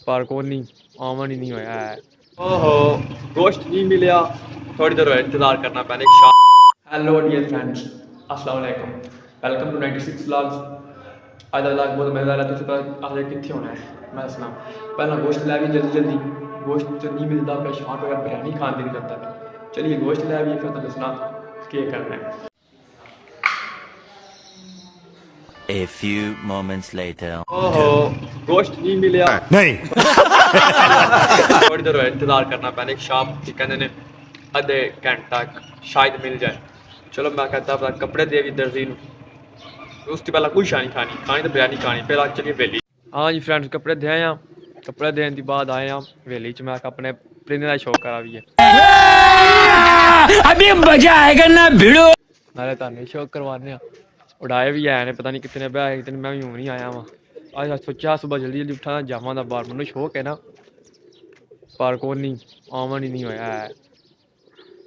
पर कौन नहीं आमन ही नहीं होया है। ओहो गोश्त नहीं मिलया, थोड़ी देर इंतजार करना पैना एक शाम। हेलो डियर फ्रेंड्स, अस्सलाम वालेकुम, वेलकम टू 96 व्लॉग्स। आज का व्लॉग बहुत मज़ेदार है। तुझे पता आज कितने होना है मैं दसना। पहला गोश्त लै भी जल्दी जल्दी, गोश्त नहीं मिलता फिर शाम को बिरयानी खाने दिल करता है। चलिए गोश्त लै भी फिर तो दसना क्या करना है। A few moments later. ओहो गोश्त नहीं मिलया नहीं। थोड़ी देर इंतजार करना पैना शाम की कहते ने आधे घंटे तक शायद मिल जाए। चलो मैं कहता अपना कपड़े दे भी दर्जी उससे पहला कुछ नहीं खानी खानी तो बिरयानी खानी फिर आज चलिए वेली। हाँ जी फ्रेंड्स कपड़े दे आया, कपड़े देने के बाद आए हैं वेली च मैं अपने परिंदे का शौक करा भी है। अभी मजा आएगा ना भिड़ो। नाले तुम शौक करवाने उड़ाए भी आए ने, पता नहीं कितने ब्याह कितने, मैं भी हूँ नहीं आया वहाँ। आज सोचा सुबह जल्दी जल्दी उठा जावा दा बाहर, मैनू शौक है ना पर कौन नहीं आमन ही नहीं होया है।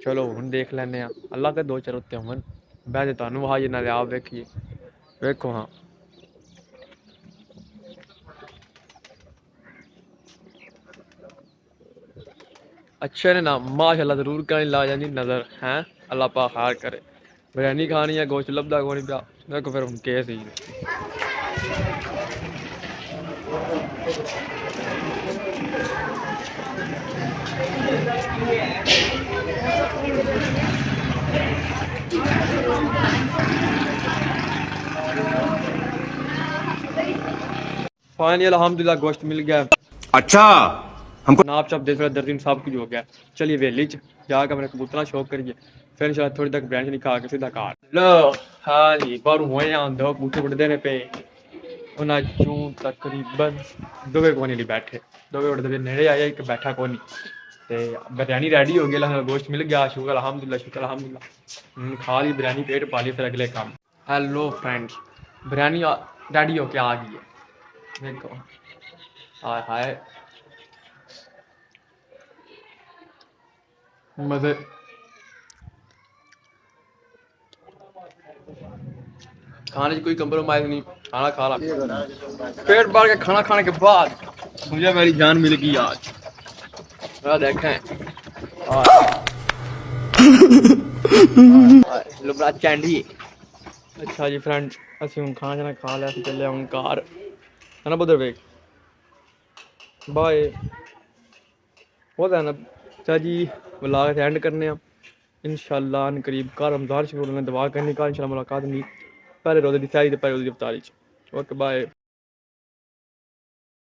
चलो हूँ देख लैने अल्लाह के दो चार उत्ते अमन बह तुम वहा जिन्ना लिया आप वेखिए वेखो। हाँ अच्छे ने ना माशाल्लाह जरूर कहीं ला जानी नज़र हैं। अल्लाह पा खार करे। बिरयानी खानी है गोश्त लभदा कोई नहीं पिया, देखो फिर हम केस ही फाइनली अल्हम्दुलिल्लाह गोश्त मिल गया। अच्छा हमको नाप चाप देख दर्द सब कुछ हो गया। चलिए वेली च जाकर मैंने कबूतरा शौक करिए फिर शायद थोड़ी तक ब्रांच नहीं खा के सीधा कार लो। हाँ जी पर हुए दो बूटे उड़ते ने पे उन्हें चूं तकरीबन दोवे को नहीं बैठे, दोवे उड़ते पे नेड़े आया एक बैठा को नहीं। ते बिरयानी रेडी हो गया, गोश्त मिल गया, शुक्र अल्हम्दुलिल्लाह शुक्र अल्हम्दुलिल्लाह। खा ली बिरयानी पेट पा ली फिर अगले काम। हेलो फ्रेंड्स बिरयानी रेडी होके आ गई है देखो। हाय हाय मजे खाने की कोई कंप्रोमाइज नहीं, खाना खा ला पेट भर के। खाना खाने के बाद मुझे मेरी जान मिल गई आज, जरा देखें लुबड़ा चैंडी। अच्छा जी फ्रेंड असं हूँ खाना शाना खा लिया, चले हूँ घर है ना बुधर वेग बाय हो ना। अच्छा जी व्लॉग एंड करने इंशाल्लाह करीब घर रमज़ान शुरू होने दुआ करनी घर इंशाल्लाह मुलाकात होगी पहले रोज़े की सैरी तो पहले रोज़े की इफ्तारी। Okay bye.